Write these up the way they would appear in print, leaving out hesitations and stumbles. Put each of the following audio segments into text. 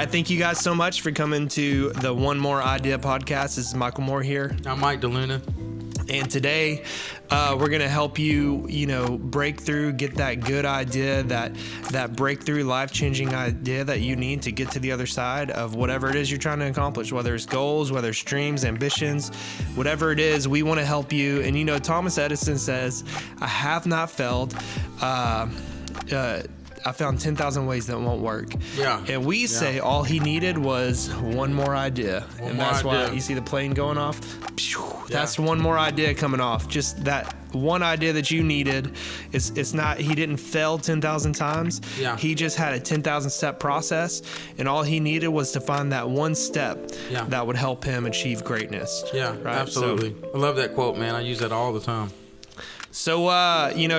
right, thank you guys so much for coming to the One More Idea podcast. This is Michael Moore here. I'm Mike DeLuna. And today, we're going to help you, break through, get that good idea, that breakthrough, life-changing idea that you need to get to the other side of whatever it is you're trying to accomplish, whether it's goals, whether it's dreams, ambitions, whatever it is, we want to help you. And, Thomas Edison says, I have not failed. I found 10,000 ways that won't work. Yeah. And we say all he needed was one more idea. And that's why you see the plane going off. That's one more idea coming off. Just that one idea that you needed. It's not, he didn't fail 10,000 times. Yeah. He just had a 10,000 step process. And all he needed was to find that one step that would help him achieve greatness. Yeah, right? absolutely. I love that quote, man. I use that all the time. So,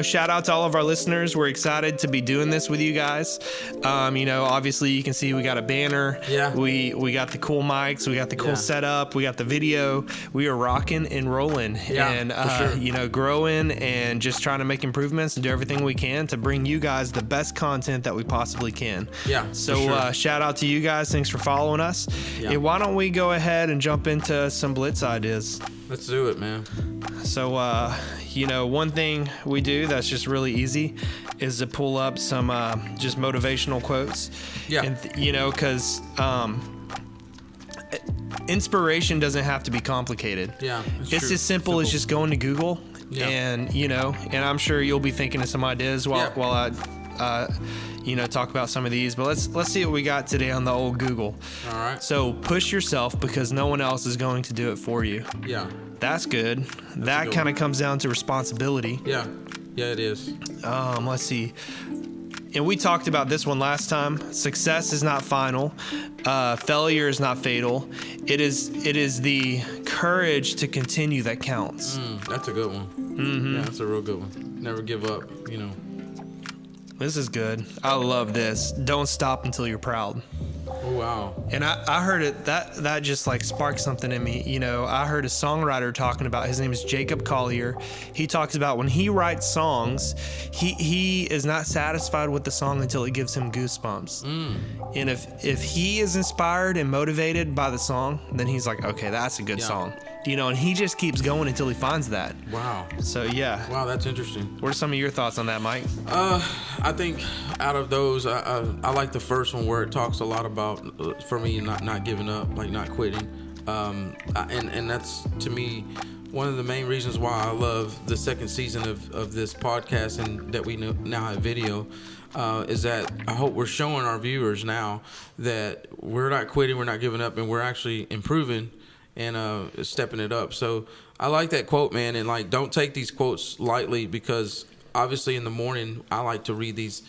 shout out to all of our listeners. We're excited to be doing this with you guys. Obviously you can see we got a banner. Yeah. We got the cool mics. We got the cool setup. We got the video. We are rocking and rolling and, for sure. Growing and just trying to make improvements and do everything we can to bring you guys the best content that we possibly can. Yeah. So, shout out to you guys. Thanks for following us. Yeah. And why don't we go ahead and jump into some blitz ideas? Let's do it, man. So, one thing we do that's just really easy is to pull up some just motivational quotes. Yeah. And, because inspiration doesn't have to be complicated. Yeah. It's as simple as just going to Google and, and I'm sure you'll be thinking of some ideas while I talk about some of these, but let's see what we got today on the old Google. All right. So push yourself because no one else is going to do it for you. Yeah. That's good. That kind of comes down to responsibility. Yeah. Yeah, it is. Let's see. And we talked about this one last time. Success is not final. Failure is not fatal. It is the courage to continue that counts. That's a good one. Mm-hmm. Yeah, that's a real good one. Never give up, This is good. I love this. Don't stop until you're proud. Oh, wow. And I heard it, that just like sparked something in me. I heard a songwriter talking about, his name is Jacob Collier. He talks about when he writes songs, he is not satisfied with the song until it gives him goosebumps. And if he is inspired and motivated by the song, then he's like, okay, that's a good song. And he just keeps going until he finds that. Wow. So, yeah. Wow, that's interesting. What are some of your thoughts on that, Mike? I think out of those, I like the first one where it talks a lot about, for me, not giving up, like not quitting. And that's, to me, one of the main reasons why I love the second season of this podcast and that we now have video. Is that I hope we're showing our viewers now that we're not quitting, we're not giving up, and we're actually improving and stepping it up. So I like that quote, man, and don't take these quotes lightly, because obviously in the morning I like to read these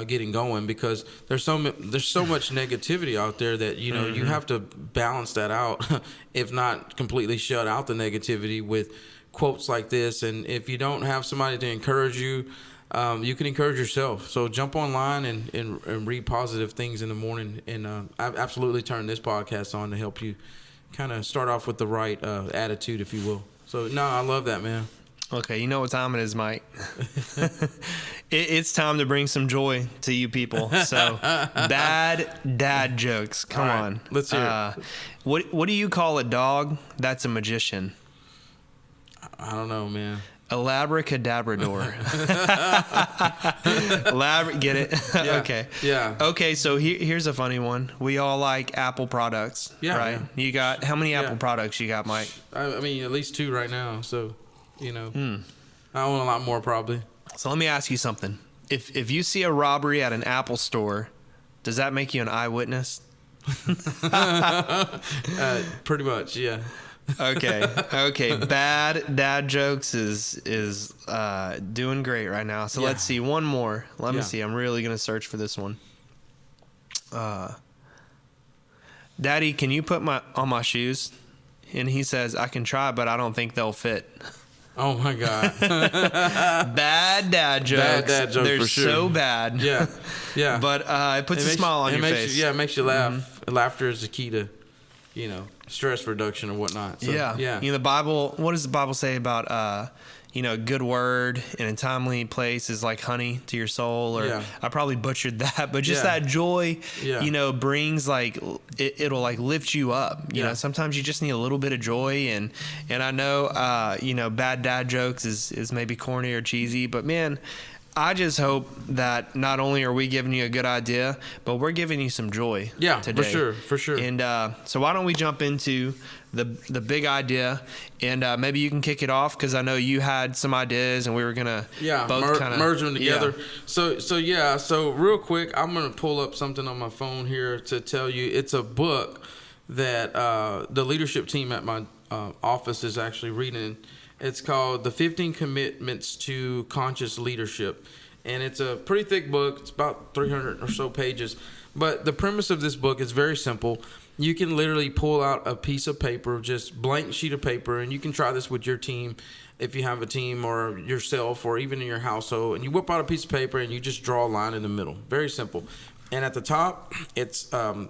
getting going, because there's so much negativity out there that you have to balance that out if not completely shut out the negativity with quotes like this. And if you don't have somebody to encourage you, you can encourage yourself. So jump online and read positive things in the morning. And I've absolutely turned this podcast on to help you kind of start off with the right attitude, if you will. So, no, I love that, man. Okay, you know what time it is, Mike. It's time to bring some joy to you people. So, bad dad jokes. Come on. Let's hear it. What do you call a dog that's a magician? I don't know, man. Elaboracadabrador. Get it? Yeah. Okay. Yeah. Okay, so here's a funny one. We all like Apple products, right? Yeah. You got, how many Apple products you got, Mike? I mean, at least 2 right now, so, I want a lot more probably. So let me ask you something. If you see a robbery at an Apple store, does that make you an eyewitness? Pretty much, yeah. Okay. Bad dad jokes is doing great right now. So let's see one more. Let me see. I'm really gonna search for this one. Daddy, can you put on my shoes? And he says, I can try, but I don't think they'll fit. Oh my God. Bad dad jokes. Bad dad jokes. They're for sure. so bad. Yeah. But it puts a smile on your face. It makes you laugh. Laughter is the key to, stress reduction or whatnot. So, yeah. The Bible, what does the Bible say about, a good word in a timely place is like honey to your soul, or I probably butchered that, but just that joy, brings like, it'll like lift you up. You know, sometimes you just need a little bit of joy. And I know, bad dad jokes is maybe corny or cheesy, but man, I just hope that not only are we giving you a good idea, but we're giving you some joy today. For sure. And so why don't we jump into the big idea, and maybe you can kick it off, because I know you had some ideas and we were gonna both kind of merge them together. So real quick, I'm gonna pull up something on my phone here to tell you. It's a book that the leadership team at my office is actually reading. It's called The 15 Commitments to Conscious Leadership. And it's a pretty thick book. It's about 300 or so pages. But the premise of this book is very simple. You can literally pull out a piece of paper, just blank sheet of paper, and you can try this with your team if you have a team, or yourself, or even in your household. And you whip out a piece of paper and you just draw a line in the middle. Very simple. And at the top, it's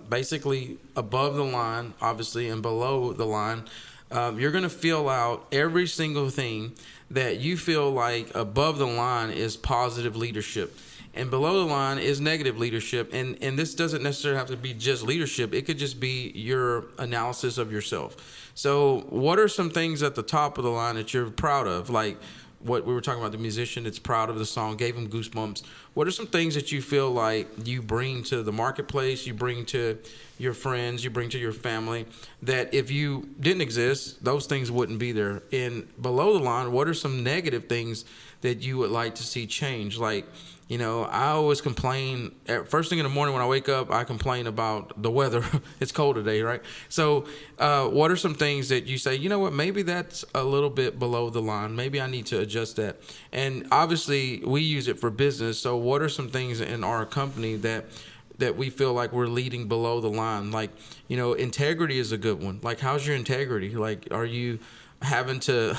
basically above the line, obviously, and below the line. You're going to fill out every single thing that you feel like above the line is positive leadership, and below the line is negative leadership. And this doesn't necessarily have to be just leadership. It could just be your analysis of yourself. So what are some things at the top of the line that you're proud of? Like what we were talking about, the musician that's proud of the song, gave him goosebumps. What are some things that you feel like you bring to the marketplace, you bring to your friends, you bring to your family, that if you didn't exist, those things wouldn't be there? And below the line, what are some negative things that you would like to see change? Like, I always complain first thing in the morning when I wake up. I complain about the weather. It's cold today, right? So what are some things that you say, maybe that's a little bit below the line. Maybe I need to adjust that. And obviously we use it for business. So what are some things in our company that we feel like we're leading below the line? Like, integrity is a good one. Like, how's your integrity? Like, are you having to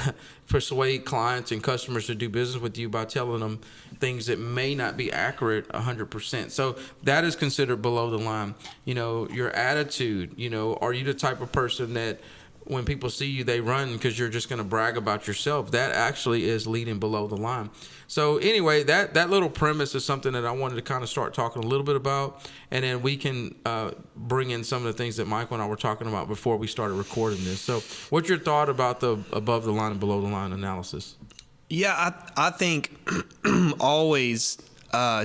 persuade clients and customers to do business with you by telling them things that may not be accurate 100%? So that is considered below the line. Your attitude, are you the type of person that when people see you, they run because you're just going to brag about yourself? That actually is leading below the line. So anyway, that little premise is something that I wanted to kind of start talking a little bit about, and then we can bring in some of the things that Michael and I were talking about before we started recording this. So what's your thought about the above the line and below the line analysis? Yeah, I think always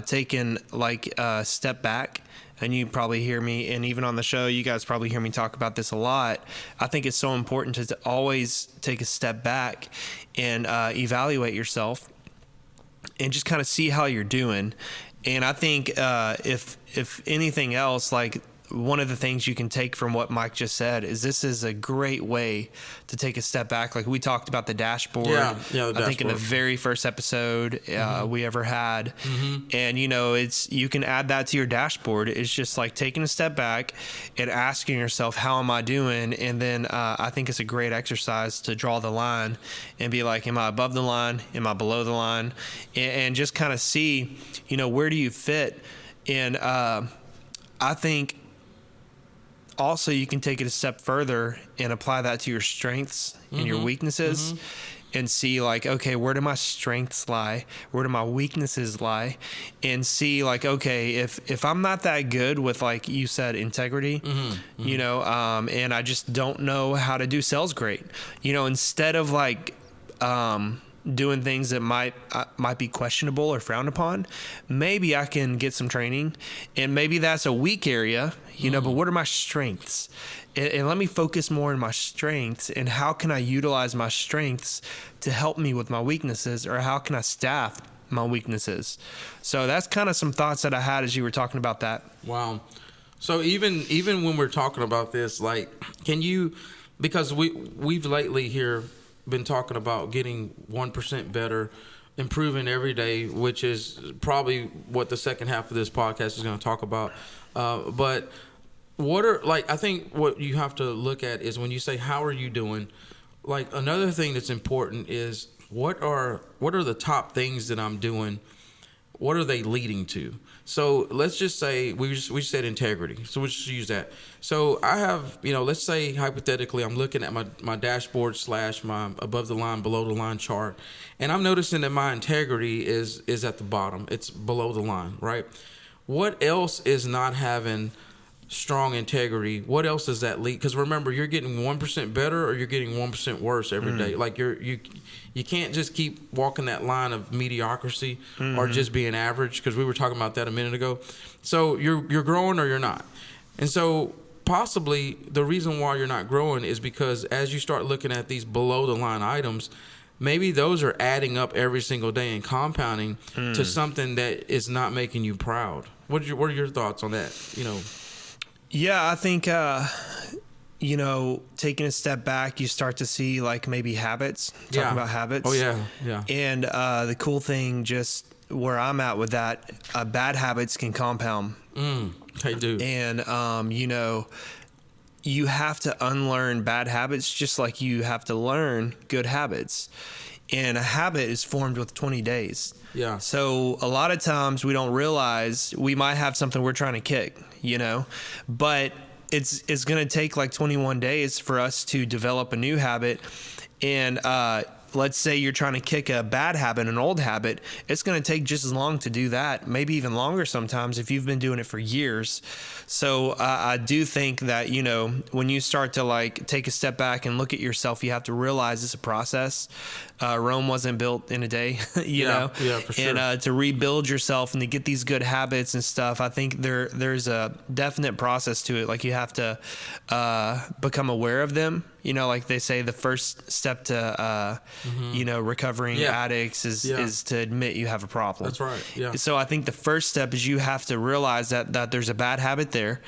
taking like a step back. And you probably hear me, and even on the show, you guys probably hear me talk about this a lot. I think it's so important to always take a step back and evaluate yourself and just kind of see how you're doing. And I think if anything else, like one of the things you can take from what Mike just said is this is a great way to take a step back. Like we talked about the dashboard. The dashboard. I think in the very first episode we ever had. And you can add that to your dashboard. It's just like taking a step back and asking yourself, how am I doing? And then I think it's a great exercise to draw the line and be like, am I above the line? Am I below the line? And just kind of see, where do you fit? And I think also you can take it a step further and apply that to your strengths and your weaknesses and see like, okay, where do my strengths lie? Where do my weaknesses lie? And see like, okay, if I'm not that good with, like you said, integrity, and I just don't know how to do sales great, instead of like, doing things that might be questionable or frowned upon, maybe I can get some training, and maybe that's a weak area, but what are my strengths? And let me focus more on my strengths, and how can I utilize my strengths to help me with my weaknesses, or how can I staff my weaknesses? So that's kind of some thoughts that I had as you were talking about that. Wow. So even when we're talking about this, like, can you, because we've lately here been talking about getting 1% better, improving every day, which is probably what the second half of this podcast is going to talk about. But I think what you have to look at is when you say, how are you doing? Like, another thing that's important is what are the top things that I'm doing what are they leading to? So let's just say we said integrity. So we'll just use that. So I have, let's say hypothetically, I'm looking at my dashboard / my above the line, below the line chart, and I'm noticing that my integrity is at the bottom. It's below the line, right? What else is not having strong integrity? What else does that lead? Because remember, you're getting 1% better or you're getting 1% worse every day. Like you can't just keep walking that line of mediocrity or just being average, because we were talking about that a minute ago. So you're growing or you're not. And so possibly the reason why you're not growing is because as you start looking at these below the line items, maybe those are adding up every single day and compounding to something that is not making you proud. What are your thoughts on that? Yeah, I think, taking a step back, you start to see like maybe habits, talking about habits. Oh, yeah, yeah. And the cool thing, just where I'm at with that, bad habits can compound. They do. And, you have to unlearn bad habits just like you have to learn good habits. And a habit is formed with 20 days. Yeah. So a lot of times we don't realize we might have something we're trying to kick, but it's going to take like 21 days for us to develop a new habit. And let's say you're trying to kick a bad habit, an old habit, it's going to take just as long to do that, maybe even longer sometimes if you've been doing it for years. So I do think that, when you start to like take a step back and look at yourself, you have to realize it's a process. Rome wasn't built in a day, you know? Yeah, for sure. And to rebuild yourself and to get these good habits and stuff, I think there's a definite process to it. Like you have to become aware of them. Like they say, the first step to, recovering addicts is to admit you have a problem. That's right. Yeah. So I think the first step is you have to realize that there's a bad habit there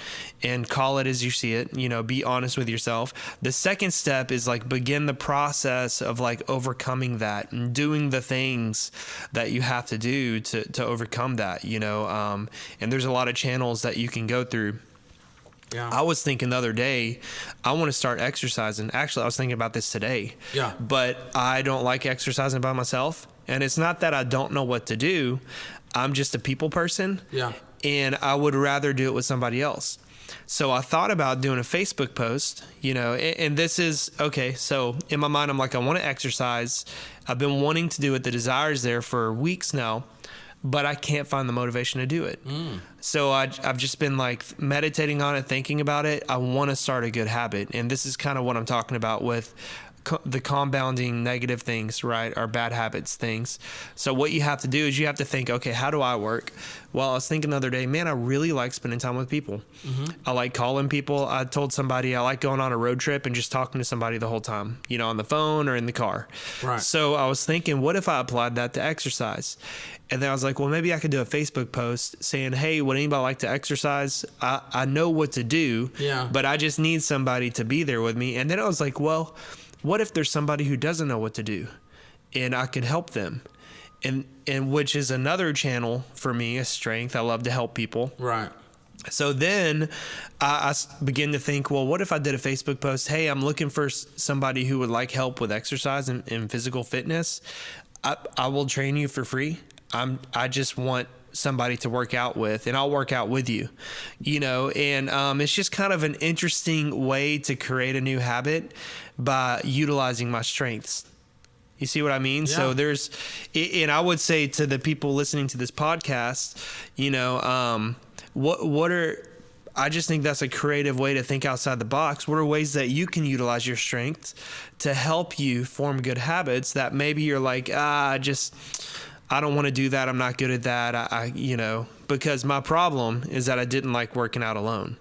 and call it as you see it, be honest with yourself. The second step is like begin the process of like overcoming that and doing the things that you have to do to overcome that, and there's a lot of channels that you can go through. Yeah. I was thinking the other day, I want to start exercising. Actually, I was thinking about this today. Yeah. But I don't like exercising by myself. And it's not that I don't know what to do. I'm just a people person. Yeah. And I would rather do it with somebody else. So I thought about doing a Facebook post, and this is, okay, so in my mind, I'm like, I want to exercise. I've been wanting to do it. The desire's there for weeks now, but I can't find the motivation to do it. So I've just been like meditating on it, thinking about it. I want to start a good habit. And this is kind of what I'm talking about with the compounding negative things, right? Or bad habits things. So what you have to do is you have to think, okay, how do I work? Well, I was thinking the other day, man, I really like spending time with people. I like calling people. I told somebody I like going on a road trip and just talking to somebody the whole time, on the phone or in the car. Right. So I was thinking, what if I applied that to exercise? And then I was like, well, maybe I could do a Facebook post saying, hey, would anybody like to exercise? I know what to do, but I just need somebody to be there with me. And then I was like, well, what if there's somebody who doesn't know what to do and I could help them? And which is another channel for me, a strength. I love to help people. Right. So then I begin to think, well, what if I did a Facebook post? Hey, I'm looking for somebody who would like help with exercise and physical fitness. I will train you for free. I just want somebody to work out with, and I'll work out with you, and it's just kind of an interesting way to create a new habit by utilizing my strengths. You see what I mean? Yeah. So and I would say to the people listening to this podcast, I just think that's a creative way to think outside the box. What are ways that you can utilize your strengths to help you form good habits that maybe you're like, I don't want to do that. I'm not good at that. Because my problem is that I didn't like working out alone.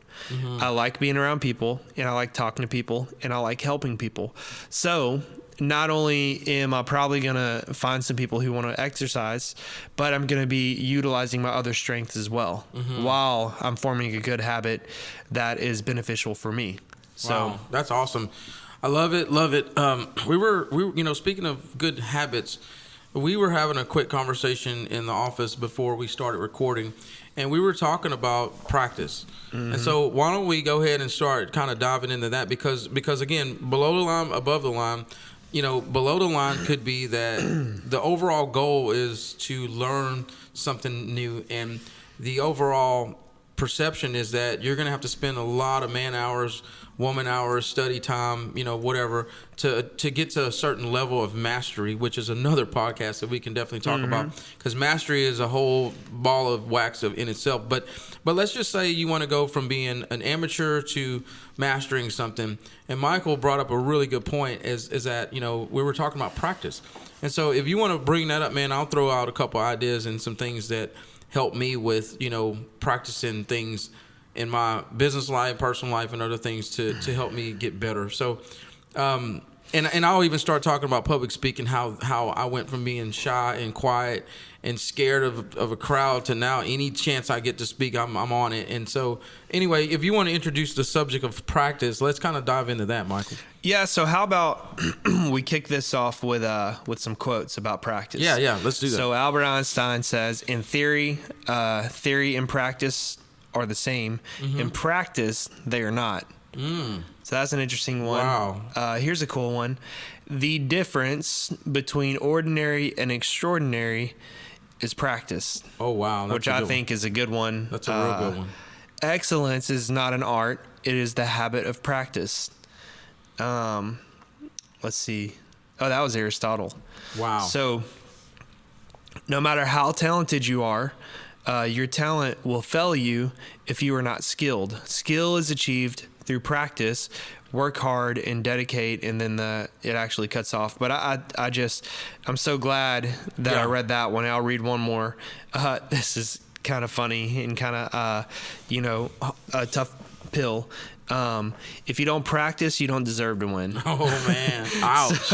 I like being around people, and I like talking to people, and I like helping people. So not only am I probably going to find some people who want to exercise, but I'm going to be utilizing my other strengths as well while I'm forming a good habit that is beneficial for me. So wow, that's awesome. I love it. Love it. We were, speaking of good habits, we were having a quick conversation in the office before we started recording, and we were talking about practice. And so why don't we go ahead and start kind of diving into that, because again, below the line, above the line, below the line could be that the overall goal is to learn something new, and the overall perception is that you're going to have to spend a lot of man hours, woman hours, study time, whatever, to get to a certain level of mastery, which is another podcast that we can definitely talk about, because mastery is a whole ball of wax in itself. But let's just say you want to go from being an amateur to mastering something. And Michael brought up a really good point is that, we were talking about practice. And so if you want to bring that up, man, I'll throw out a couple ideas and some things that help me with, practicing things in my business life, personal life, and other things to help me get better. So, and I'll even start talking about public speaking, how I went from being shy and quiet and scared of a crowd to now any chance I get to speak, I'm on it. And so anyway, if you want to introduce the subject of practice, let's kind of dive into that, Michael. Yeah, so how about we kick this off with some quotes about practice? Yeah, let's do that. So Albert Einstein says, in theory and practice are the same. In practice, they are not. So that's an interesting one. Wow. Here's a cool one. The difference between ordinary and extraordinary is practice. Oh, wow. Which I think is a good one. That's a real good one. Excellence is not an art. It is the habit of practice. Let's see. Oh, that was Aristotle. Wow. So no matter how talented you are, your talent will fail you if you are not skilled. Skill is achieved through practice. Work hard and dedicate, and then it actually cuts off. But I'm so glad that I read that one. I'll read one more. This is kind of funny and kind of a tough pill. If you don't practice, you don't deserve to win. Oh man! Ouch!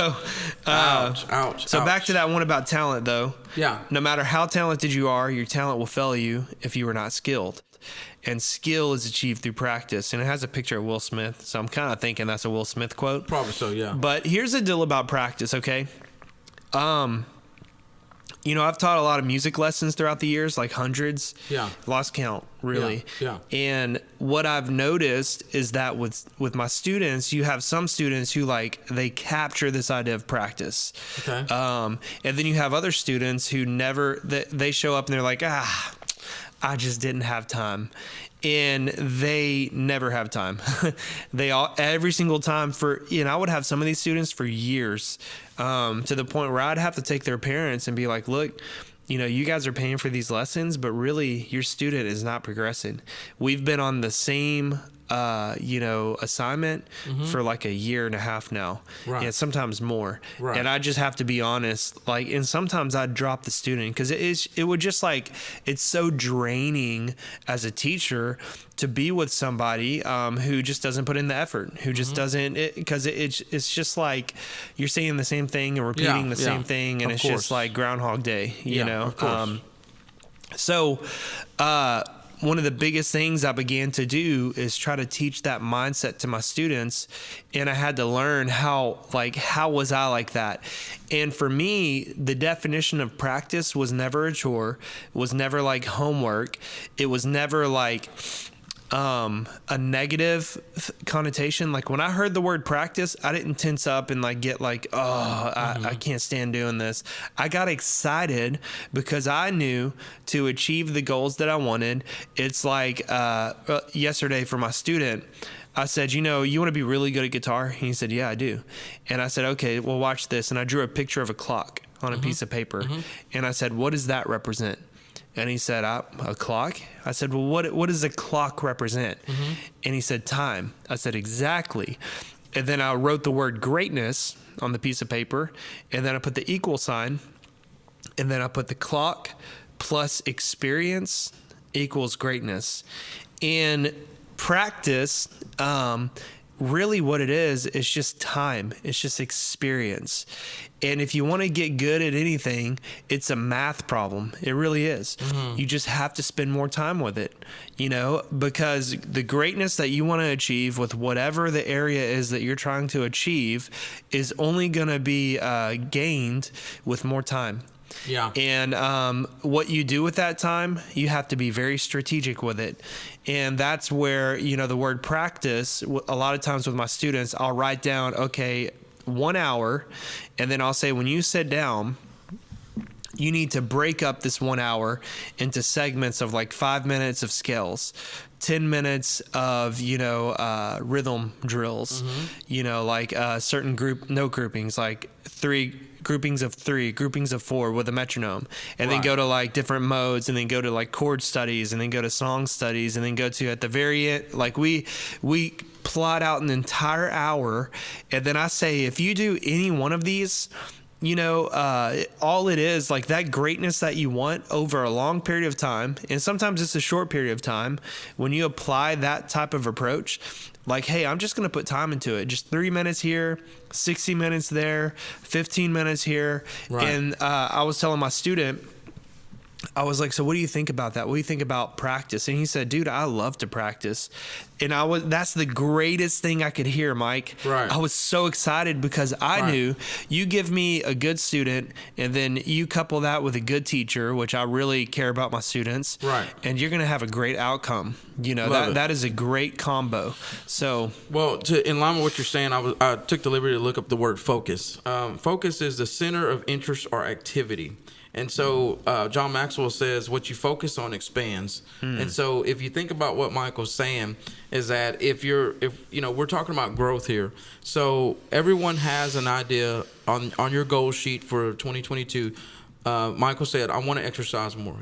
Ouch! So back to that one about talent, though. Yeah. No matter how talented you are, your talent will fail you if you are not skilled. And skill is achieved through practice. And it has a picture of Will Smith, so I'm kind of thinking that's a Will Smith quote. Probably so, yeah. But here's the deal about practice, okay? I've taught a lot of music lessons throughout the years, like hundreds. Yeah. Lost count, really. Yeah. And what I've noticed is that with my students, you have some students who they capture this idea of practice. Okay. And then you have other students who they show up and they're like, I just didn't have time. And they never have time. Every single time I would have some of these students for years, to the point where I'd have to take their parents and be like, look, you guys are paying for these lessons, but really your student is not progressing. We've been on the same, assignment for like a year and a half now, right. And sometimes more. Right. And I just have to be honest, and sometimes I'd drop the student because it would just it's so draining as a teacher to be with somebody who just doesn't put in the effort, who just doesn't, because it's just like you're saying the same thing and repeating the same thing, and it's just like Groundhog Day, you know. Of course. So one of the biggest things I began to do is try to teach that mindset to my students, and I had to learn how was I like that? And for me, the definition of practice was never a chore, was never like homework, it was never like a negative connotation. Like when I heard the word practice, I didn't tense up and get I can't stand doing this. I got excited because I knew to achieve the goals that I wanted. It's like yesterday for my student, I said, you want to be really good at guitar? And he said, yeah, I do. And I said, okay, well, watch this. And I drew a picture of a clock on a piece of paper. And I said, what does that represent? And he said, a clock? I said, well, what does a clock represent? And he said, time. I said, exactly. And then I wrote the word greatness on the piece of paper, and then I put the equal sign, and then I put the clock plus experience equals greatness. And practice, really what it is just time. It's just experience. And if you want to get good at anything, it's a math problem. It really is. You just have to spend more time with it, because the greatness that you want to achieve with whatever the area is that you're trying to achieve is only going to be gained with more time. Yeah. And what you do with that time, you have to be very strategic with it. And that's where, the word practice, a lot of times with my students, I'll write down, okay, 1 hour, and then I'll say, when you sit down, you need to break up this 1 hour into segments of like 5 minutes of scales, 10 minutes of, rhythm drills, like certain groupings, like groupings of 3, groupings of 4 with a metronome, and then go to like different modes, and then go to like chord studies, and then go to song studies, and then go to at the very end, like we plot out an entire hour. And then I say, if you do any one of these, all it is, like that greatness that you want over a long period of time, and sometimes it's a short period of time, when you apply that type of approach, like, hey, I'm just going to put time into it. Just 3 minutes here, 60 minutes there, 15 minutes here. Right. And I was telling my student, I was like, so what do you think about that? What do you think about practice? And he said, dude, I love to practice. And that's the greatest thing I could hear, Mike. Right. I was so excited because I knew you give me a good student, and then you couple that with a good teacher, which I really care about my students. Right. And you're going to have a great outcome. That is a great combo. So, well, in line with what you're saying, I took the liberty to look up the word focus. Focus is the center of interest or activity. And so John Maxwell says, what you focus on expands. And so if you think about what Michael's saying, is that if we're talking about growth here. So everyone has an idea on your goal sheet for 2022. Michael said, I want to exercise more.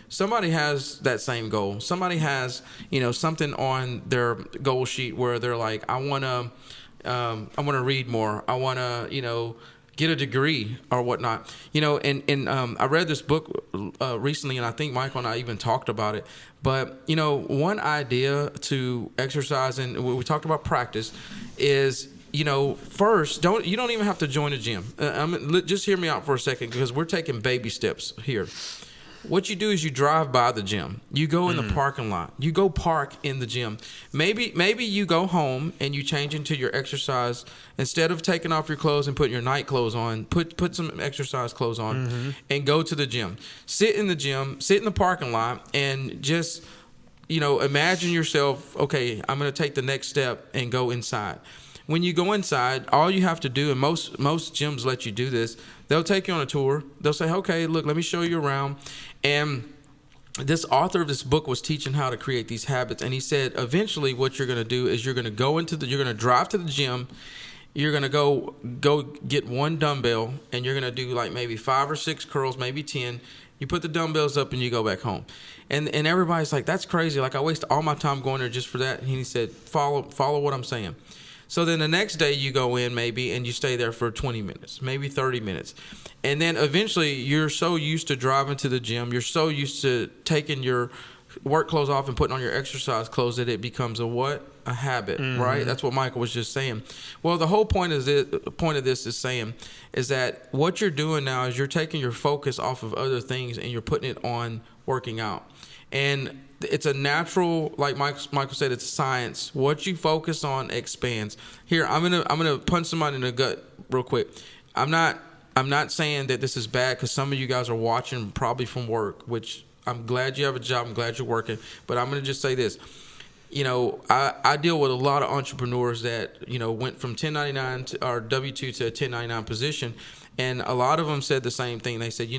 Somebody has that same goal. Somebody has, something on their goal sheet where they're like, I want to read more. I want to, get a degree or whatnot, and I read this book recently, and I think Michael and I even talked about it. But, one idea to exercise, and we talked about practice, is, first, you don't even have to join a gym. Just hear me out for a second, because we're taking baby steps here. What you do is you drive by the gym. You go in the parking lot. You go park in the gym. Maybe you go home and you change into your exercise. Instead of taking off your clothes and putting your night clothes on, put some exercise clothes on and go to the gym. Sit in the gym, sit in the parking lot, and just, imagine yourself, okay, I'm going to take the next step and go inside. When you go inside, all you have to do, and most gyms let you do this, they'll take you on a tour. They'll say, okay, look, let me show you around. And this author of this book was teaching how to create these habits. And he said, eventually what you're going to do is you're going to drive to the gym. You're going to go get one dumbbell, and you're going to do like maybe 5 or 6 curls, maybe 10. You put the dumbbells up and you go back home. And everybody's like, that's crazy. Like, I waste all my time going there just for that. And he said, follow what I'm saying. So then the next day you go in maybe and you stay there for 20 minutes, maybe 30 minutes. And then eventually you're so used to driving to the gym, you're so used to taking your work clothes off and putting on your exercise clothes that it becomes a habit, right? That's what Michael was just saying. Well, the whole point of this is saying is that what you're doing now is you're taking your focus off of other things and you're putting it on working out. And it's a natural, like Michael said, it's a science. What you focus on expands. Here, I'm gonna punch somebody in the gut real quick. I'm not saying that this is bad, because some of you guys are watching probably from work, which I'm glad you have a job. I'm glad you're working. But I'm gonna just say this. I deal with a lot of entrepreneurs that went from 1099 or W-2 to a 1099 position, and a lot of them said the same thing. They said,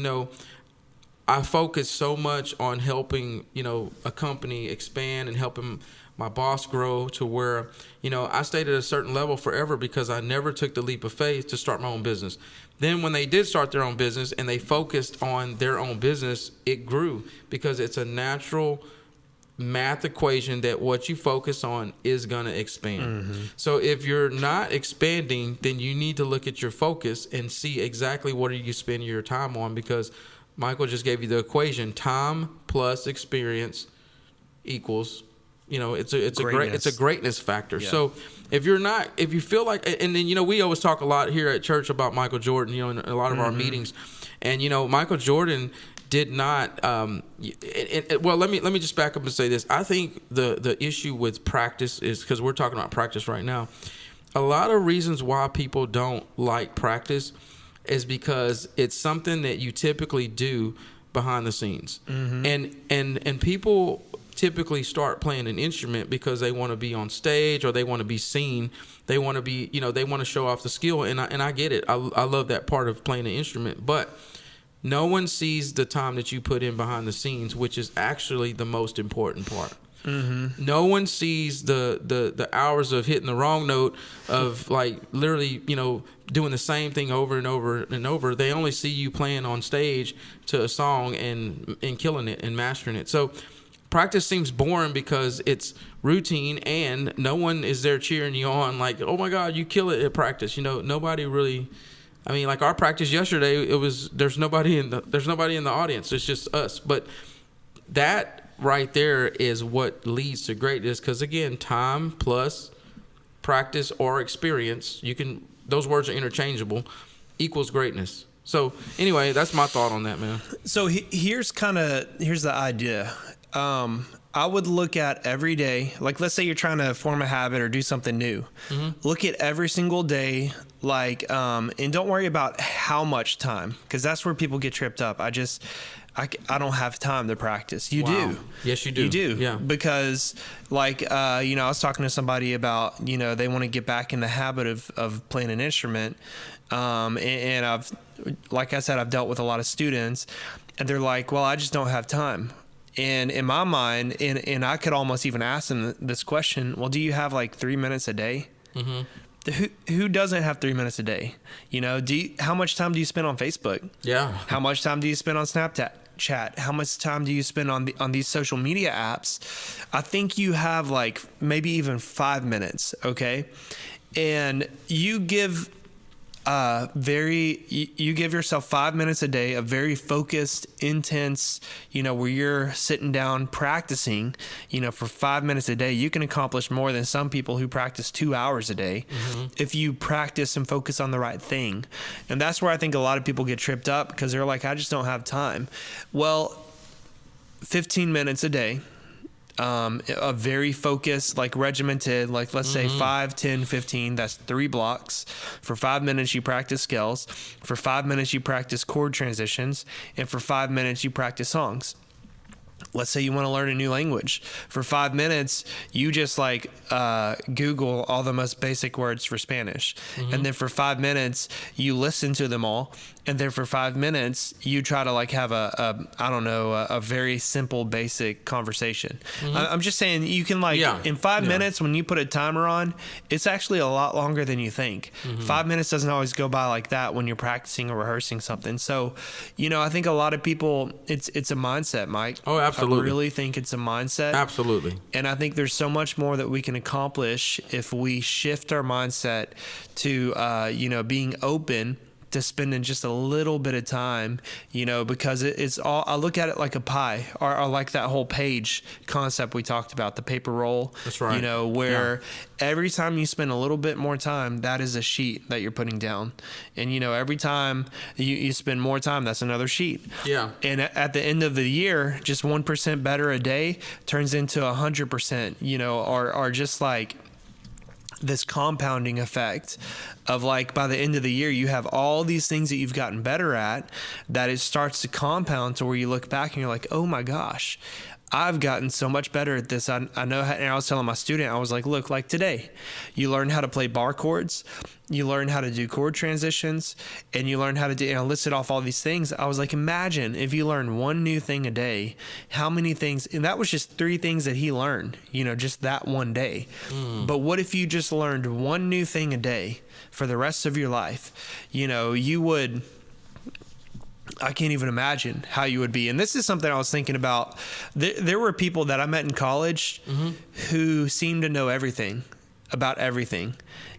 I focus so much on helping, a company expand and helping my boss grow to where, I stayed at a certain level forever because I never took the leap of faith to start my own business. Then when they did start their own business and they focused on their own business, it grew because it's a natural math equation that what you focus on is going to expand. So if you're not expanding, then you need to look at your focus and see exactly what are you spending your time on, because Michael just gave you the equation: time plus experience equals, it's a greatness factor. Yeah. So if you feel like, and then, we always talk a lot here at church about Michael Jordan, in a lot of our meetings, and, Michael Jordan did not, well, let me just back up and say this. I think the issue with practice is, because we're talking about practice right now, a lot of reasons why people don't like practice is because it's something that you typically do behind the scenes. And people, typically start playing an instrument because they want to be on stage or they want to be seen. They want to be, they want to show off the skill. And I get it. I love that part of playing an instrument. But no one sees the time that you put in behind the scenes, which is actually the most important part. Mm-hmm. No one sees the hours of hitting the wrong note, of like literally, doing the same thing over and over and over. They only see you playing on stage to a song and killing it and mastering it. So practice seems boring because it's routine and no one is there cheering you on like, oh my God, you kill it at practice. Nobody really. I mean, like our practice yesterday, there's nobody in the audience. It's just us. But that right there is what leads to greatness, because again, time plus practice or experience, those words are interchangeable, equals greatness. So anyway, that's my thought on that, man. So here's the idea. I would look at every day, like let's say you're trying to form a habit or do something new. Mm-hmm. Look at every single day, and don't worry about how much time, because that's where people get tripped up. I don't have time to practice. You do. Yes, you do. You do. Yeah. Because I was talking to somebody about, they want to get back in the habit of playing an instrument. And I've, like I said, I've dealt with a lot of students and they're like, well, I just don't have time. And in my mind, and I could almost even ask them this question, well, do you have like 3 minutes a day? Mm-hmm. Who doesn't have 3 minutes a day? How much time do you spend on Facebook? Yeah. How much time do you spend on Snapchat? How much time do you spend on these social media apps? I think you have like maybe even 5 minutes, okay? And you give you give yourself 5 minutes a day of very focused, intense, where you're sitting down practicing, for 5 minutes a day. You can accomplish more than some people who practice 2 hours a day if you practice and focus on the right thing. And that's where I think a lot of people get tripped up, because they're like, I just don't have time. Well, 15 minutes a day, a very focused, like regimented, like let's say 5, 10, 15, that's 3 blocks. For 5 minutes, you practice scales. For 5 minutes, you practice chord transitions. And for 5 minutes, you practice songs. Let's say you want to learn a new language. For 5 minutes, you just Google all the most basic words for Spanish. Mm-hmm. And then for 5 minutes, you listen to them all. And then for 5 minutes, you try to have a very simple, basic conversation. Mm-hmm. I'm just saying you can in 5 minutes, when you put a timer on, it's actually a lot longer than you think. Mm-hmm. 5 minutes doesn't always go by like that when you're practicing or rehearsing something. So, I think a lot of people, it's a mindset, Mike. Oh, absolutely. I really think it's a mindset. Absolutely. And I think there's so much more that we can accomplish if we shift our mindset to, being open to spending just a little bit of time, because it's all, I look at it like a pie, or like that whole page concept we talked about, the paper roll. That's right. Where every time you spend a little bit more time, that is a sheet that you're putting down. And, every time you spend more time, that's another sheet. Yeah. And at the end of the year, just 1% better a day turns into 100%, or just like this compounding effect of by the end of the year, you have all these things that you've gotten better at, that it starts to compound to where you look back and you're like, oh my gosh, I've gotten so much better at this. I know how, and I was telling my student, I was like, look, like today, you learn how to play bar chords, you learn how to do chord transitions, and you learn how to do, and I listed off all these things. I was like, imagine if you learn one new thing a day, how many things, and that was just 3 things that he learned, just that one day. But what if you just learned one new thing a day for the rest of your life? You would, I can't even imagine how you would be. And this is something I was thinking about. There were people that I met in college who seemed to know everything about everything,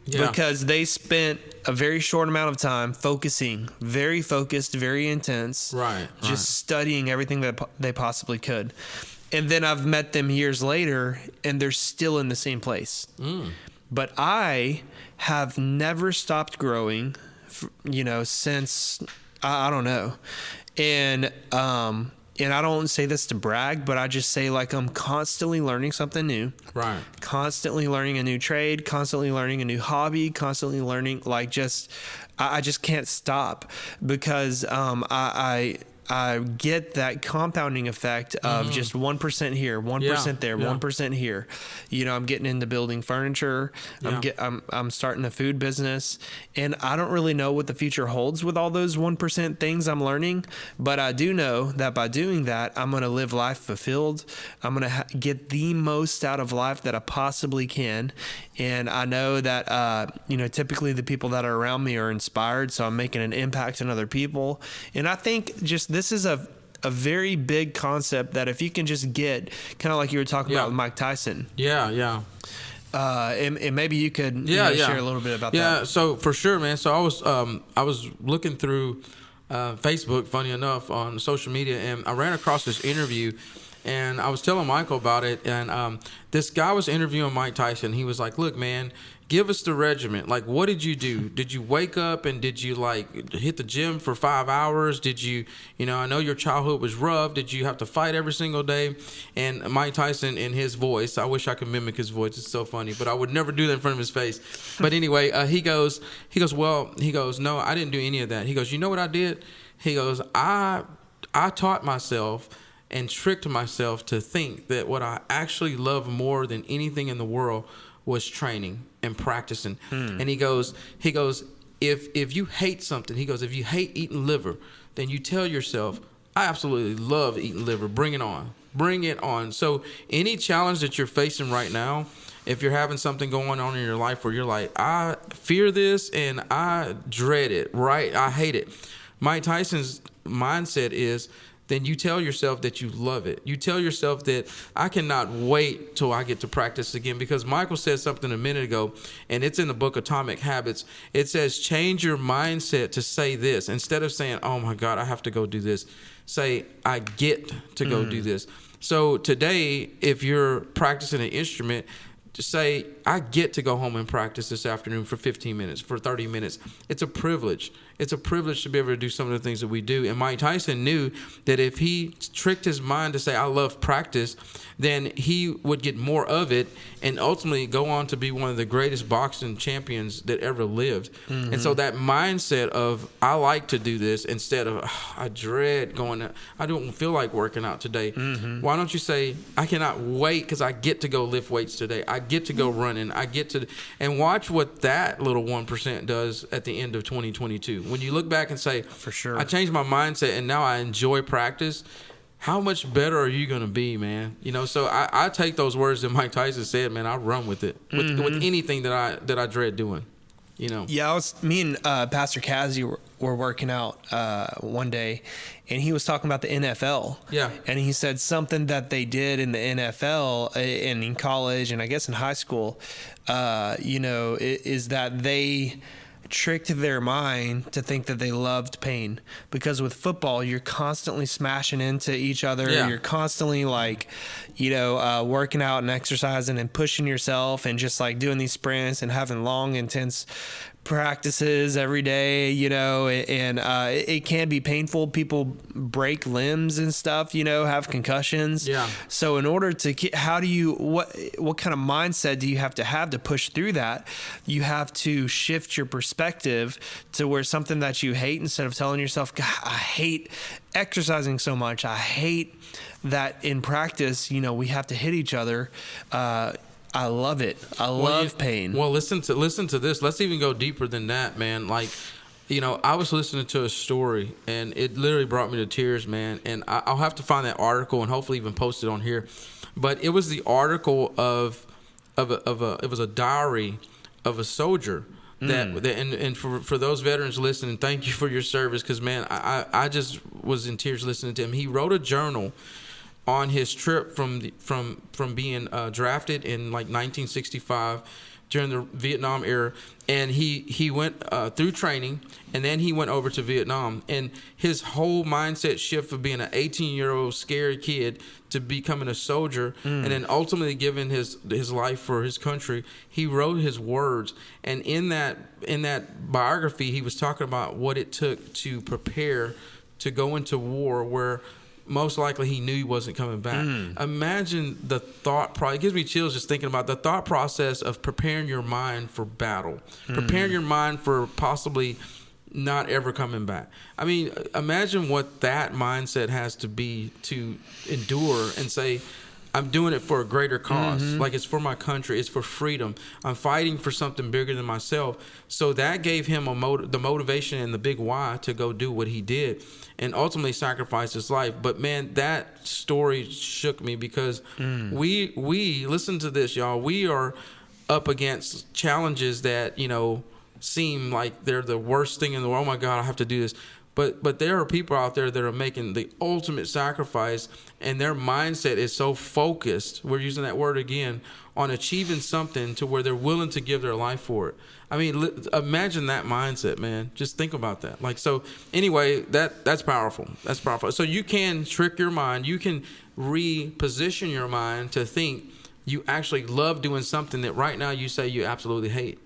because they spent a very short amount of time focusing, very focused, very intense, just studying everything that they possibly could. And then I've met them years later and they're still in the same place. But I have never stopped growing, since I don't know. And I don't say this to brag, but I just say I'm constantly learning something new. Right. Constantly learning a new trade, constantly learning a new hobby, constantly learning I just can't stop, because I I get that compounding effect of just 1% here, 1% there, 1% here. You know, I'm getting into building furniture. I'm starting a food business, and I don't really know what the future holds with all those 1% things I'm learning, but I do know that by doing that, I'm going to live life fulfilled. I'm going to get the most out of life that I possibly can. And I know that, you know, typically the people that are around me are inspired, so I'm making an impact on other people. And I think just this is a very big concept that if you can just get, kind of like you were talking about with Mike Tyson. Yeah. And maybe you could share a little bit about that. Yeah, so for sure, man. So I was looking through Facebook, funny enough, on social media, and I ran across this interview. And I was telling Michael about it, and this guy was interviewing Mike Tyson. He was like, look, man, give us the regimen. Like, what did you do? Did you wake up and did you, like, hit the gym for 5 hours? Did you, I know your childhood was rough. Did you have to fight every single day? And Mike Tyson, in his voice, I wish I could mimic his voice. It's so funny, but I would never do that in front of his face. But anyway, he goes, no, I didn't do any of that. He goes, you know what I did? He goes, I taught myself and tricked myself to think that what I actually love more than anything in the world was training and practicing. And he goes, if you hate something, he goes, if you hate eating liver, then you tell yourself, I absolutely love eating liver. Bring it on. Bring it on. So any challenge that you're facing right now, if you're having something going on in your life where you're like, I fear this and I dread it, right? I hate it. Mike Tyson's mindset is, then you tell yourself that you love it. You tell yourself that I cannot wait till I get to practice again, because Michael said something a minute ago, and it's in the book Atomic Habits. It says, change your mindset to say this. Instead of saying, oh my God, I have to go do this, say, I get to go do this. So today, if you're practicing an instrument, to say, I get to go home and practice this afternoon for 15 minutes, for 30 minutes. It's a privilege. It's a privilege to be able to do some of the things that we do. And Mike Tyson knew that if he tricked his mind to say, I love practice, then he would get more of it and ultimately go on to be one of the greatest boxing champions that ever lived. And so that mindset of, I like to do this, instead of, I dread going, I don't feel like working out today. Why don't you say, I cannot wait because I get to go lift weights today. I get to go running. I get to, and watch what that little 1% does at the end of 2022. When you look back and say, for sure, I changed my mindset and now I enjoy practice, how much better are you going to be, man? So I take those words that Mike Tyson said, man, I run with it, with anything that I dread doing, Yeah, me and Pastor Kazi were working out one day, and he was talking about the NFL. Yeah. And he said something that they did in the NFL and in college and I guess in high school, is that they tricked their mind to think that they loved pain, because with football you're constantly smashing into each other. You're constantly working out and exercising and pushing yourself and just like doing these sprints and having long intense practices every day, and it can be painful. People break limbs and stuff, have concussions. So in order to what kind of mindset do you have to push through that? You have to shift your perspective to where something that you hate, instead of telling yourself, God, I hate exercising so much, I hate that in practice, we have to hit each other. I love it. I love pain. Well, listen to this. Let's even go deeper than that, man. Like, I was listening to a story, and it literally brought me to tears, man. And I'll have to find that article and hopefully even post it on here. But it was the article of it was a diary of a soldier. And for those veterans listening, thank you for your service, because man, I just was in tears listening to him. He wrote a journal on his trip from being drafted in like 1965 during the Vietnam era, and he went through training, and then he went over to Vietnam, and his whole mindset shift from being an 18-year-old scared kid to becoming a soldier, and then ultimately giving his life for his country. He wrote his words, and in that biography, he was talking about what it took to prepare to go into war, where most likely he knew he wasn't coming back. Imagine the thought process. It gives me chills just thinking about the thought process of preparing your mind for battle, preparing your mind for possibly not ever coming back. I mean, imagine what that mindset has to be to endure and say, I'm doing it for a greater cause. Like, it's for my country. It's for freedom. I'm fighting for something bigger than myself. So that gave him the motivation and the big why to go do what he did and ultimately sacrifice his life. But man, that story shook me because we listen to this, y'all. We are up against challenges that, you know, seem like they're the worst thing in the world. Oh my God, I have to do this. But there are people out there that are making the ultimate sacrifice, and their mindset is so focused, we're using that word again, on achieving something to where they're willing to give their life for it. I mean, imagine that mindset, man. Just think about that. Like, so anyway, that's powerful. That's powerful. So you can trick your mind. You can reposition your mind to think you actually love doing something that right now you say you absolutely hate.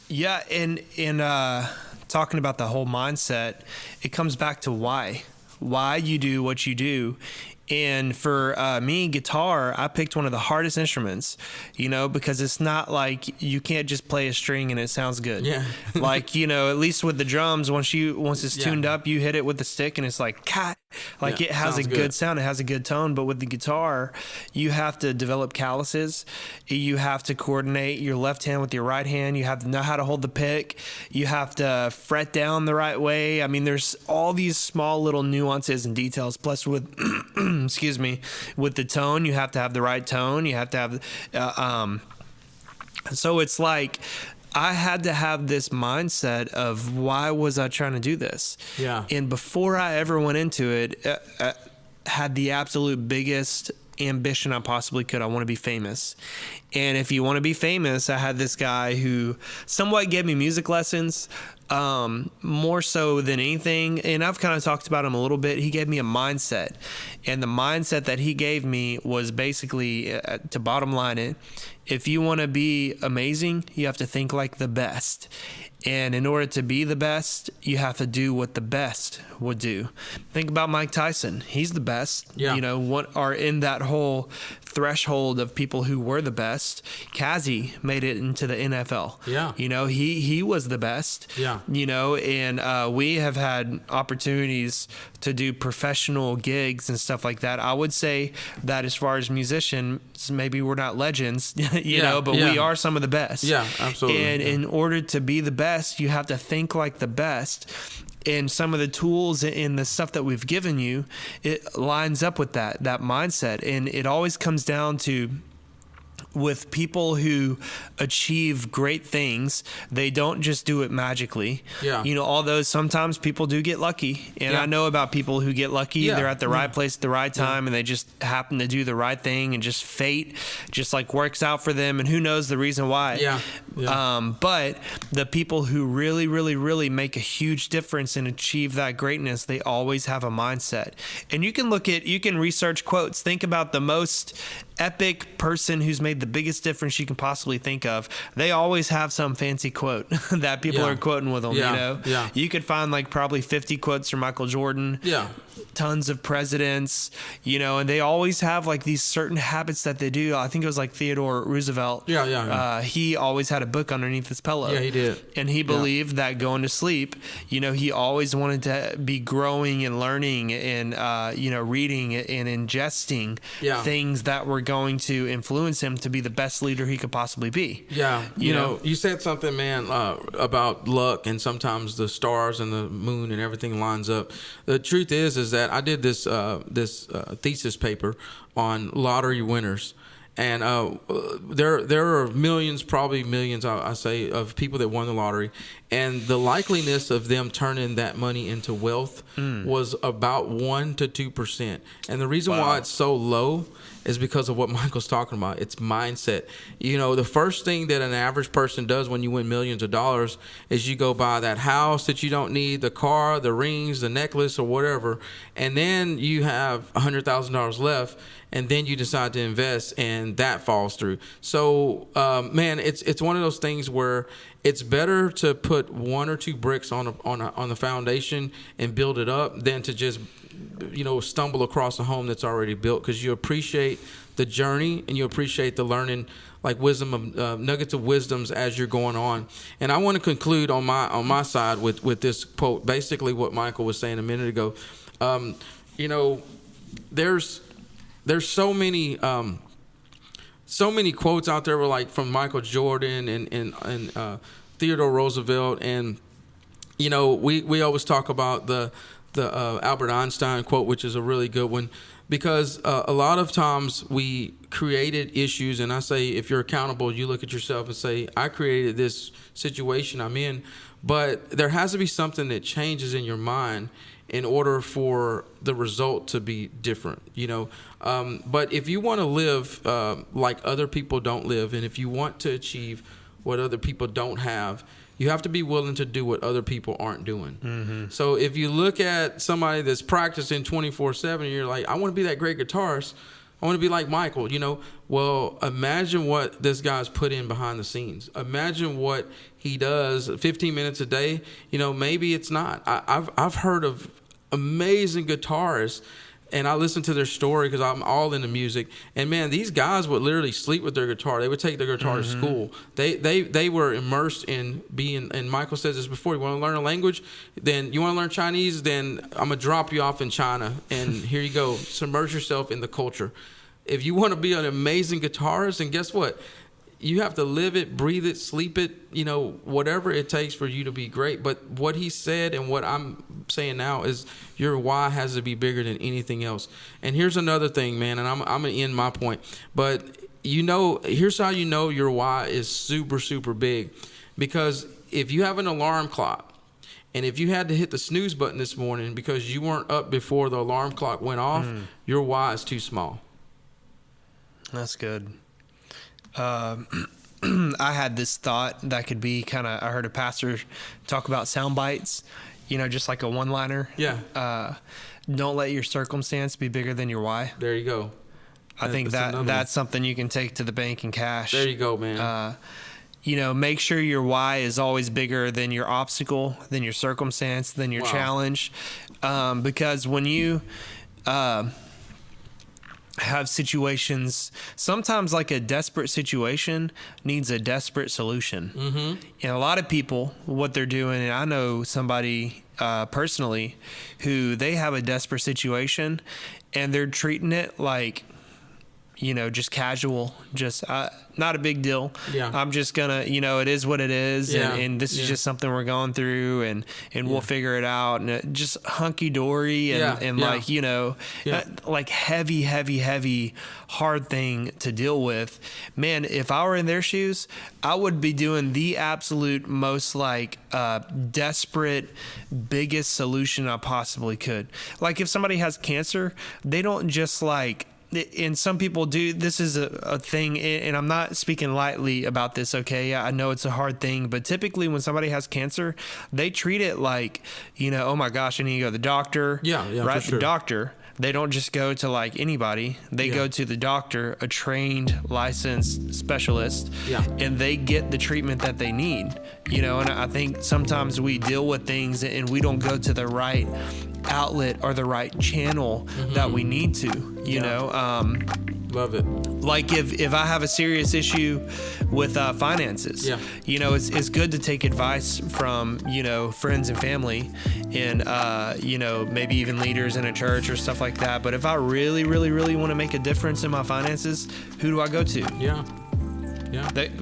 Yeah, and talking about the whole mindset, it comes back to why you do what you do. And for me, guitar, I picked one of the hardest instruments, you know, because it's not like you can't just play a string and it sounds good. Yeah. Like, you know, at least with the drums, once it's tuned up, you hit it with the stick and it's like, cat. Like, it has a good sound. It has a good tone. But with the guitar, you have to develop calluses. You have to coordinate your left hand with your right hand. You have to know how to hold the pick. You have to fret down the right way. I mean, there's all these small little nuances and details. Plus with, excuse me, with the tone, you have to have the right tone. You have to have, so it's like, I had to have this mindset of why was I trying to do this? Yeah. And before I ever went into it, had the absolute biggest ambition I possibly could. I want to be famous. And if you want to be famous, I had this guy who somewhat gave me music lessons, more so than anything. And I've kind of talked about him a little bit. He gave me a mindset. And the mindset that he gave me was basically, to bottom line it, if you want to be amazing, you have to think like the best. And in order to be the best, you have to do what the best would do. Think about Mike Tyson. He's the best. Yeah. You know, what are in that whole threshold of people who were the best. Cassie made it into the NFL. Yeah. You know, he was the best. Yeah. You know, and we have had opportunities to do professional gigs and stuff like that. I would say that as far as musicians, maybe we're not legends, you know, but we are some of the best. Yeah, absolutely. And in order to be the best, you have to think like the best. And some of the tools and the stuff that we've given you, it lines up with that mindset. And it always comes down to, with people who achieve great things, they don't just do it magically. Yeah. You know, although sometimes people do get lucky. And I know about people who get lucky. Yeah. They're at the right place at the right time, and they just happen to do the right thing, and just fate just like works out for them. And who knows the reason why. Yeah. But the people who really, really, really make a huge difference and achieve that greatness, they always have a mindset. And you can research quotes. Think about the most epic person who's made the biggest difference you can possibly think of. They always have some fancy quote that people are quoting with them, you know? Yeah. You could find like probably 50 quotes from Michael Jordan. Yeah. Tons of presidents, you know, and they always have like these certain habits that they do. I think it was like Theodore Roosevelt. Yeah. He always had a book underneath his pillow. Yeah, he did. And he believed that going to sleep, you know, he always wanted to be growing and learning and, you know, reading and ingesting things that were going to influence him to be the best leader he could possibly be. Yeah. You know, you said something, man, about luck, and sometimes the stars and the moon and everything lines up. The truth is that I did this thesis paper on lottery winners. And there are millions, probably millions, I say, of people that won the lottery. And the likeliness of them turning that money into wealth was about 1% to 2%. And the reason why it's so low is because of what Michael's talking about. It's mindset. You know, the first thing that an average person does when you win millions of dollars is you go buy that house that you don't need, the car, the rings, the necklace, or whatever. And then you have $100,000 left. And then you decide to invest, and that falls through. So, man, it's one of those things where it's better to put 1 or 2 bricks on the foundation and build it up than to just stumble across a home that's already built, because you appreciate the journey and you appreciate the learning, like wisdom of nuggets of wisdoms as you're going on. And I want to conclude on my side with this quote, basically what Michael was saying a minute ago. There's so many quotes out there, like from Michael Jordan and Theodore Roosevelt, and we always talk about the Albert Einstein quote, which is a really good one, because a lot of times we created issues, and I say, if you're accountable, you look at yourself and say, I created this situation I'm in, but there has to be something that changes in your mind in order for the result to be different, but if you want to live like other people don't live, and if you want to achieve what other people don't have, you have to be willing to do what other people aren't doing. Mm-hmm. So if you look at somebody that's practicing 24/7, and you're like, I want to be that great guitarist, I want to be like Michael, well, imagine what this guy's put in behind the scenes. Imagine what he does 15 minutes a day. Maybe it's not. I've heard of amazing guitarists, and I listen to their story because I'm all into music. And man, these guys would literally sleep with their guitar. They would take their guitar to school. They were immersed in being. And Michael says this before. You want to learn a language? Then you want to learn Chinese? Then I'm gonna drop you off in China, and here you go. Submerge yourself in the culture. If you want to be an amazing guitarist, and guess what? You have to live it, breathe it, sleep it, whatever it takes for you to be great. But what he said and what I'm saying now is your why has to be bigger than anything else. And here's another thing, man, and I'm going to end my point. But, here's how you know your why is super, super big. Because if you have an alarm clock, and if you had to hit the snooze button this morning because you weren't up before the alarm clock went off, your why is too small. That's good. I had this thought that could be I heard a pastor talk about sound bites, just like a one-liner. Yeah. Don't let your circumstance be bigger than your why. There you go. I think that's something you can take to the bank and cash. There you go, man. Make sure your why is always bigger than your obstacle, than your circumstance, than your challenge. Because when you have situations, sometimes like a desperate situation needs a desperate solution. Mm-hmm. And a lot of people, what they're doing, and I know somebody personally who they have a desperate situation and they're treating it like, just casual, just not a big deal. Yeah. I'm just gonna, it is what it is. Yeah. And this is just something we're going through and we'll figure it out. And just hunky dory and like, like heavy, hard thing to deal with. Man, if I were in their shoes, I would be doing the absolute most desperate, biggest solution I possibly could. Like if somebody has cancer, they don't just and some people do. This is a thing, and I'm not speaking lightly about this, okay? I know it's a hard thing, but typically when somebody has cancer, they treat it like, oh my gosh, I need to go to the doctor. Yeah, right? For sure. The doctor. They don't just go to anybody. They go to the doctor, a trained, licensed specialist, and they get the treatment that they need. And I think sometimes we deal with things and we don't go to the right outlet or the right channel that we need to, Love it. Like if I have a serious issue with finances, it's good to take advice from, friends and family and, maybe even leaders in a church or stuff like that. But if I really, really, really want to make a difference in my finances, who do I go to? Yeah.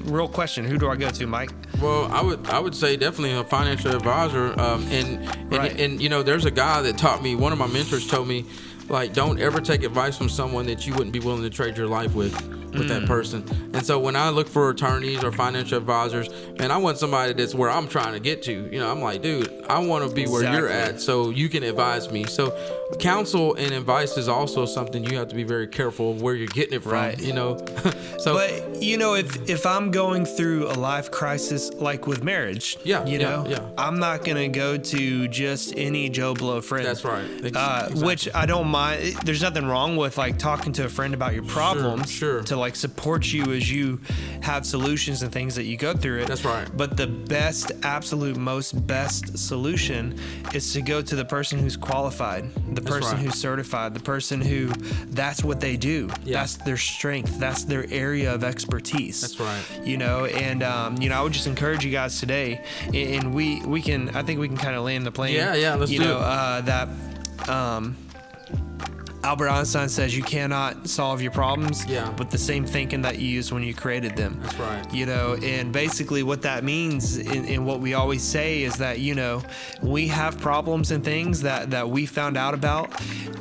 Real question, who do I go to, Mike? Well, I would say definitely a financial advisor. And there's a guy that taught me, one of my mentors told me, don't ever take advice from someone that you wouldn't be willing to trade your life with that person. And so when I look for attorneys or financial advisors, man, I want somebody that's where I'm trying to get to. I'm like, dude, I want to be where you're at so you can advise me. So counsel and advice is also something you have to be very careful of where you're getting it from, right. So, but if I'm going through a life crisis, like with marriage, I'm not going to go to just any Joe Blow friend. That's right. Exactly. Which I don't mind. There's nothing wrong with talking to a friend about your problems. Sure. To like support you as you have solutions and things that you go through it. That's right. But the best, absolute most best solution is to go to the person who's qualified, the person who's certified, the person who that's what they do. Yeah. That's their strength. That's their area of expertise. That's right. And I would just encourage you guys today, and we can, I think we can kind of land the plane. Yeah, let's do it. That Albert Einstein says you cannot solve your problems with the same thinking that you used when you created them. That's right. And basically what that means in what we always say is that, we have problems and things that we found out about.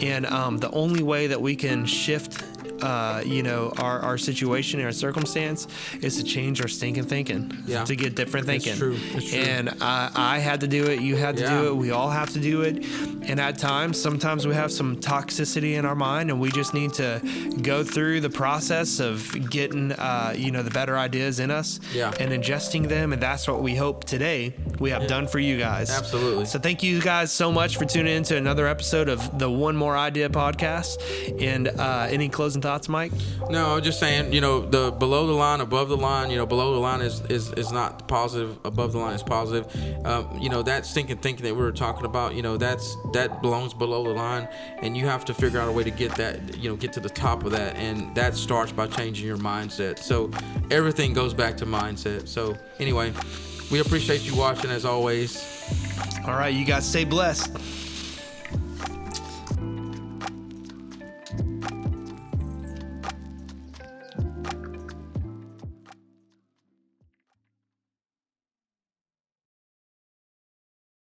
And the only way that we can shift our situation and our circumstance is to change our stinking thinking, to get different thinking. It's true. And I had to do it. You had to do it. We all have to do it. And at sometimes we have some toxicity in our mind, and we just need to go through the process of getting, the better ideas in us and ingesting them. And that's what we hope today we have done for you guys. Absolutely. So thank you guys so much for tuning in to another episode of the One More Idea podcast. And any closing thoughts, Mike? No, I was just saying, the below the line, above the line, below the line is not positive, above the line is positive. That stinking thinking that we were talking about, that belongs below the line, and you have to figure out a way to get that, get to the top of that, and that starts by changing your mindset. So everything goes back to mindset. So anyway, we appreciate you watching as always. All right, you guys stay blessed.